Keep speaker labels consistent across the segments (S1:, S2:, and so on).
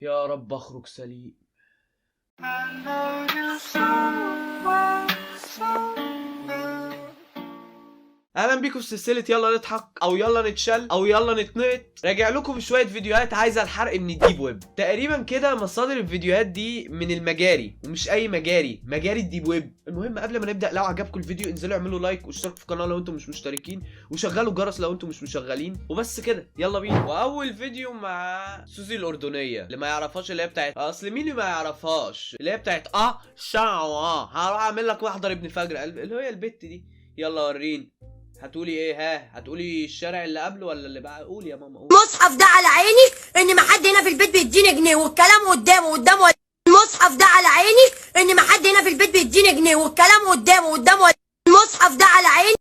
S1: يا رب اخرج سليم. اهلا بيكم في سلسله يلا نضحك او يلا نتشل او يلا نتنقط. راجع لكم بشويه فيديوهات عايزه الحرق من الديب ويب. تقريبا كده مصادر الفيديوهات دي من المجاري، ومش اي مجاري، مجاري الديب ويب. المهم قبل ما نبدا، لو عجبكم الفيديو انزلوا اعملوا لايك واشتركوا في القناه لو انتم مش مشتركين، وشغلوا الجرس لو انتم مش مشغلين، وبس كده يلا بينا. واول فيديو مع سوزي الاردنيه، اللي ما يعرفهاش اللي هي بتاعت اصل مين اللي ما يعرفهاش، اللي هي بتاعت هروح اعمل لك واحضر ابن فجر، اللي هي البت دي. يلا وريني، هتقولي ايه؟ هتقولي الشارع اللي قبله ولا اللي بعده؟ قولي يا ماما قولي.
S2: المصحف ده على عيني ان ما حد هنا في البيت بيديني جنيه، والكلام قدامه المصحف ده على عيني ان ما حد هنا في البيت بيديني جنيه، والكلام قدامه المصحف ده على عيني.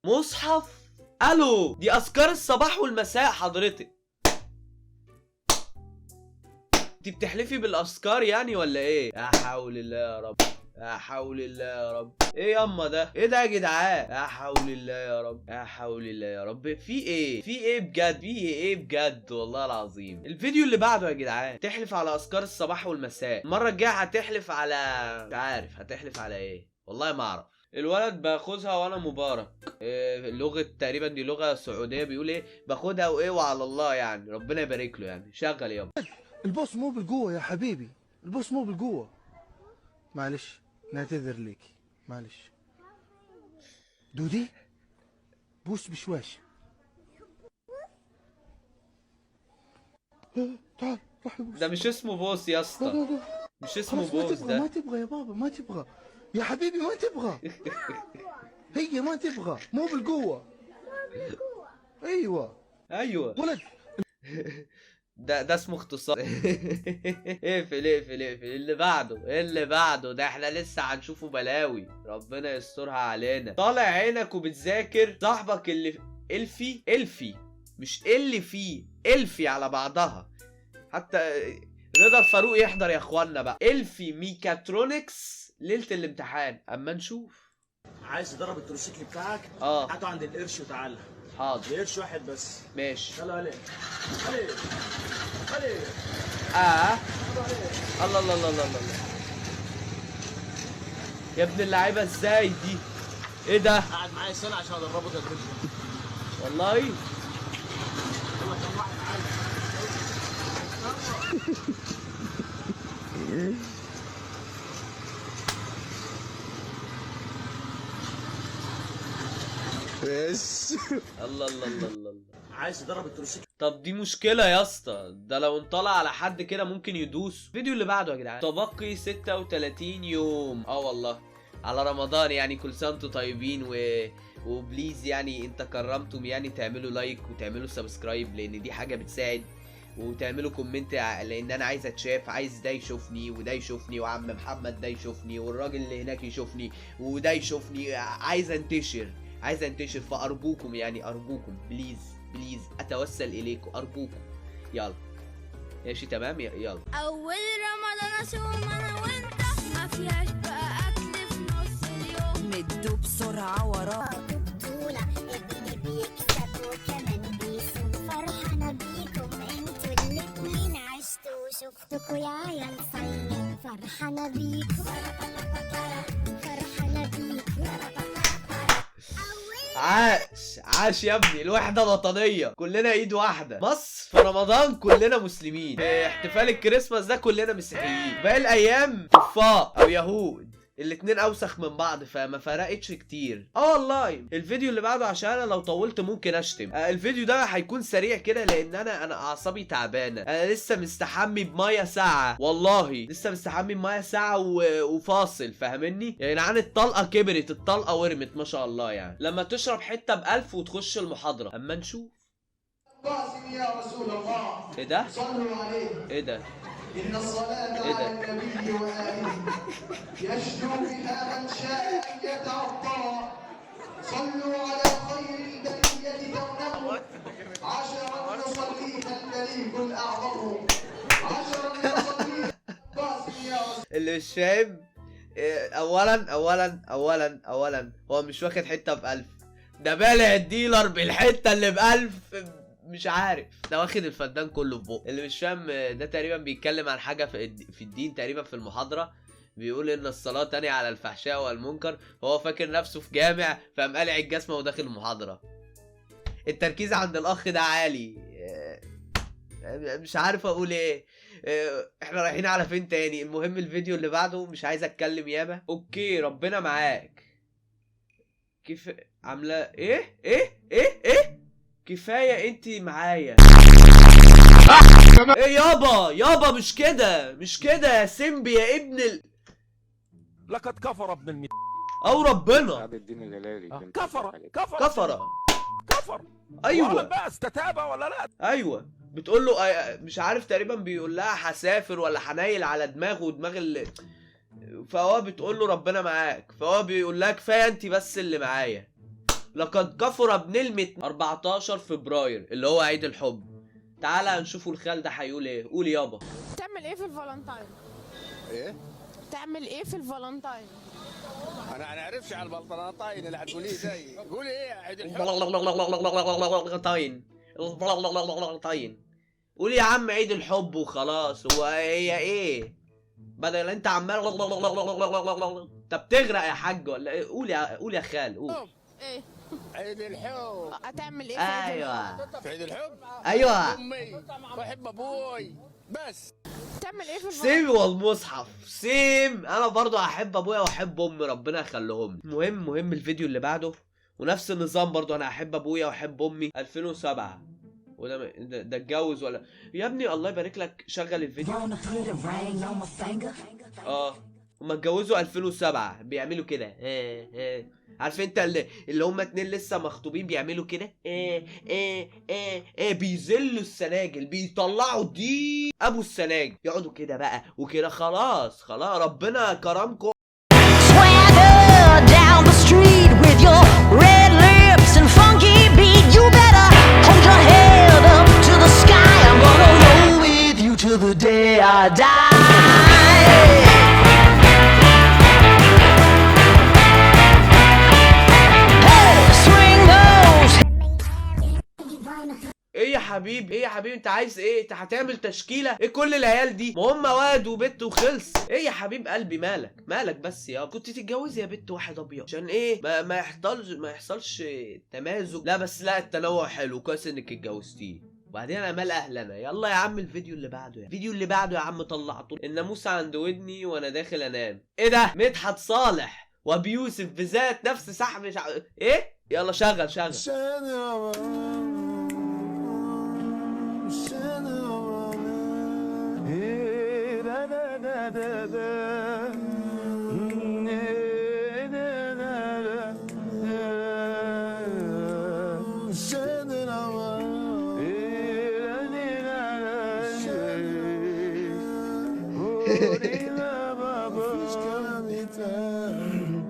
S1: مصحف الو، دي اذكار الصباح والمساء حضرتك. انت بتحلفي بالاذكار يعني ولا ايه؟ لا حول الله يا رب، لا حول الله يا رب. ايه ياما ده؟ ايه ده يا جدعان؟ لا حول الله يا رب، لا حول الله يا رب. في ايه بجد؟ في ايه بجد والله العظيم؟ الفيديو اللي بعده يا جدعان تحلف على اذكار الصباح والمساء، المره الجايه هتحلف على مش عارف هتحلف على ايه، والله ما اعرف. الولد باخذها وانا مبارك. إيه لغه تقريبا، دي لغه سعوديه، بيقول ايه باخدها وايه وعلى الله، يعني ربنا يبارك له. يعني شغل يابا.
S3: البوس مو بالقوة يا حبيبي، البوس مو بالقوة. معلش نعتذر ليك، معلش. دودي بوس بشواش. تعال روح بوس.
S1: ده مش اسمه بوس يا اسطى، مش اسمه بوس ده.
S3: ما تبغى يا بابا، ما تبغى يا حبيبي، ما تبغى. هي ما تبغى، مو بالقوة. ايوه
S1: ولد. ده اسمه اختصار. اقفل اللي بعده ده احنا لسه هنشوفه بلاوي، ربنا يسترها علينا. طالع عينك وبتذاكر صاحبك اللي الفي مش اللي فيه الفي على بعضها. حتى رضا الفاروق يحضر يا اخوانا بقى. الفي ميكاترونكس ليله الامتحان اما نشوف.
S4: عايز تدرب التروسيكل بتاعك؟ هاته عند القرش وتعالى.
S1: حاضر،
S4: القرش واحد بس.
S1: ماشي.
S4: يلا عليه عليه.
S1: الله الله الله الله الله يا ابن اللعيبه، ازاي دي؟ ايه ده؟
S4: قاعد معايا سنه عشان ادربه تدريب.
S1: والله
S4: يلا كم واحد عايز.
S3: بس.
S1: الله الله الله الله.
S4: عايز تدرب التروسيكل؟
S1: طب دي مشكلة يا اسطى، ده لو انطلع على حد كده ممكن يدوس. الفيديو اللي بعده يا جدعان، تبقي 36 يوم والله على رمضان. يعني كل سنة وانتم طيبين وبليز يعني انت كرمتم، يعني تعملوا لايك وتعملوا سبسكرايب لان دي حاجة بتساعد، وتعملوا كومنت لان انا عايز اتشاف، عايز ده يشوفني وده يشوفني، وعم محمد ده يشوفني، والراجل اللي هناك يشوفني وده يشوفني. عايز انتشر فارجوكم، يعني ارجوكم بليز اتوسل اليكم ارجوكم. يلا ماشي تمام يلا.
S5: اول رمضان اصوم انا وانت، ما فيهاش بقى اكل في نص اليوم،
S2: ندوا بسرعة وراه
S6: بطولة اللي بيكسب وكمان بيسوق، فرحانة بيكم انتوا الاتنين عشتوا وشفتكوا يا عيال صايمين، فرحانة بيكم فرحانة بيكم.
S1: عاش يا ابني، الوحدة وطنية، كلنا ايد واحدة. مصر في رمضان كلنا مسلمين، في احتفال الكريسماس ده كلنا مسيحيين، باقي الايام كفار او يهود، الاتنين اوسخ من بعض فما فرقتش كتير. والله الفيديو اللي بعده عشان انا لو طولت ممكن اشتم. الفيديو ده هيكون سريع كده لان انا اعصابي تعبانه. انا لسه مستحمي بميه ساعه، والله لسه مستحمي بميه ساعه وفاصل، فاهمني يا جدعان؟ الطلقه كبرت، الطلقه ورمت ما شاء الله. يعني لما تشرب حته ب1000 وتخش المحاضره اما نشوف.
S7: يا رسول الله
S1: ايه ده؟
S7: صلوا عليه.
S1: ايه ده؟
S7: إن الصلاة
S1: إيه ده؟
S7: على النبي وآله يشدو بها من شاء أن يتعطى. صلوا على خير البرية تغنموا، عشرا يصليها المليك الأعظم، عشرا يصليها القاسم يا رسول.
S1: اللي مش فاهم، اولا هو مش واخد حته ب1000، ده بالع الديلر بالحته اللي ب1000 مش عارف، ده واخد الفدان كله في بقه. اللي مش فاهم ده تقريبا بيتكلم عن حاجه في الدين تقريبا، في المحاضره بيقول ان الصلاه تنهي على الفحشاء والمنكر، فهو فاكر نفسه في جامع فقام قالع الجزمه وداخل المحاضره. التركيز عند الاخ ده عالي، مش عارف اقول ايه. احنا رايحين على فين تاني؟ المهم الفيديو اللي بعده مش عايز اتكلم ياما. اوكي ربنا معاك. كيف عامله ايه كفايه انت معايا. ايه يابا مش كده يا سيمبي يا ابن
S8: لقد كفر ابن المثال
S1: او ربنا
S9: عبد الدين الهلالي
S8: كفر.
S1: ايوه
S8: بقى استتاب ولا لا؟
S1: ايوه بتقول له مش عارف تقريبا بيقول لها هسافر ولا هنايل على دماغه ودماغ فهو بتقول له ربنا معاك، فهو بيقول لها كفايه انت بس اللي معايا. لقد كفر ابن 14 فبراير اللي هو عيد الحب. تعالى نشوفوا الخال ده هيقول ايه. قول يابا.
S5: تعمل ايه في الفالنتاين؟
S9: ايه؟
S5: تعمل ايه في الفالنتاين؟
S9: انا عارفش على البلطنطاين اللي هتقوليه زي قولي ايه يا عيد الحب.
S1: قول يا عم عيد الحب وخلاص. هو هي ايه بدل انت عمال انت بتغرق يا حاج ولا ايه؟ قول يا خال قول.
S5: ايه
S9: عيد الحب.
S5: هتعمل ايه في عيد
S1: ايوه
S9: في عيد الحب؟
S1: ايوه
S9: امي بحب ابوي بس.
S5: تعمل ايه في
S1: سيم والمصحف سيم. انا برضو احب ابويا واحب امي ربنا يخليهم لي. مهم الفيديو اللي بعده ونفس النظام برضو. انا احب ابويا واحب امي. 2007 وده اتجوز ولا يا ابني؟ الله يبارك لك شغل الفيديو. هما اتجوزوا 2007 بيعملوا كده. عارف انت اللي هما اتنين لسه مخطوبين بيعملوا كده. بيذلوا السناجل، بيطلعوا دي ابو السناجل، يقعدوا كده بقى وكده. خلاص ربنا كرمكم.
S2: Swagger down the street with your red lips and funky beat. You better hold your head up to the sky. I'm gonna roll with you till the day I die. Hey, swing those.
S1: ايه يا حبيبي انت عايز ايه؟ انت هتعمل تشكيله ايه كل العيال دي؟ ما هم واد وبت وخلص. ايه يا حبيب قلبي مالك بس يا كنت تتجوز يا بت واحد ابيض عشان ايه ما يحصلش تمازج. لا بس لا التنوع حلو كويس انك اتجوزتيه. وبعدين انا مال اهلنا. يلا يا عم الفيديو اللي بعده يا عم طلعته. الناموس عند ودني وانا داخل انام. ايه ده؟ مدحت صالح وبيوسف بذات نفس سحب ايه؟ يلا شغل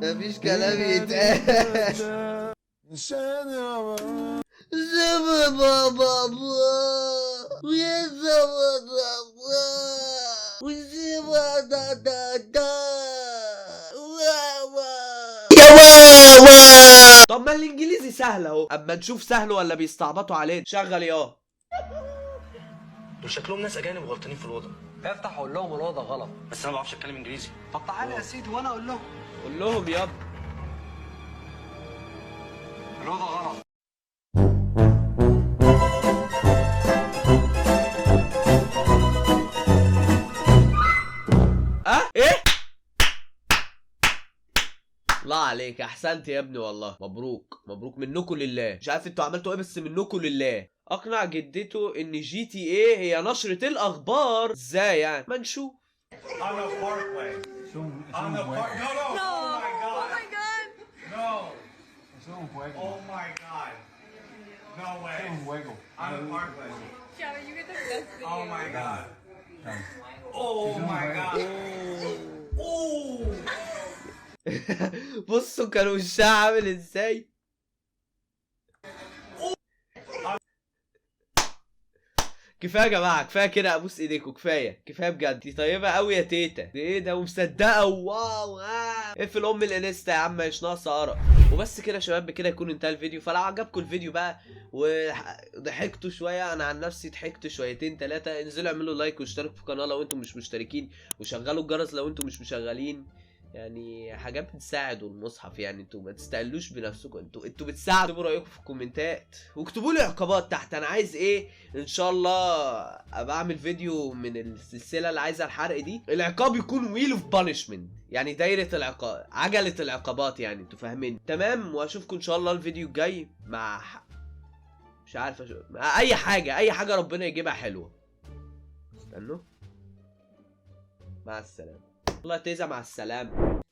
S1: مفيش كلام يتقال. زما بابا ويا زما بابا وزما دا يا ماما. طب ما الانجليزي سهل اهو، اما نشوف سهل ولا بيستعبطوا علينا. شغل ياه.
S4: دول شكلهم ناس اجانب وغلطانين في الاوضه. افتح اقول لهم الاوضه غلط، بس انا ما بعرفش اتكلم انجليزي. طب تعالى يا سيدي وانا اقول لهم.
S1: قول لهم يابا
S4: الاوضه غلط.
S1: ايه؟ الله عليك احسنت يا ابني والله. مبروك منكم لله. مش عارف انتوا عملتوا ايه بس منكم لله. اقنع جدته ان GTA هي نشرة الاخبار. ازاي يعني؟ ما نشوف. بصوا كان وشها عامل ازاي. كفايه يا جماعه، كفايه كده، ابوس ايديكم، كفايه كفايه بجد. دي طيبه قوي يا تيتا، دي ايه ده ومصدقه، واو. اقفل ام الانستا يا عم، مش ناقصه قرف. وبس كده يا شباب، بكده يكون انتهى الفيديو. فلو عجبكم الفيديو بقى وضحكتوا شويه، انا عن نفسي ضحكت شويتين 3، انزلوا اعملوا لايك واشتركوا في القناه لو انتم مش مشتركين، وشغلوا الجرس لو انتم مش مشغلين. يعني حاجات بتساعد المصحف، يعني انتوا ما تستقلوش بنفسكم، انتوا بتساعدوا. اكتبوا رايكم في الكومنتات، واكتبوا لي عقابات تحت. انا عايز ايه ان شاء الله ابقى اعمل فيديو من السلسله اللي عايزه الحرق دي. العقاب يكون ويل اوف بانشمنت، يعني دايره العقاب، عجله العقابات، يعني انتوا فاهمين. تمام، واشوفكم ان شاء الله الفيديو الجاي مع مش عارف مع اي حاجه ربنا يجيبها حلوه. استنوا، مع السلامه. الله تيزا، مع السلامه.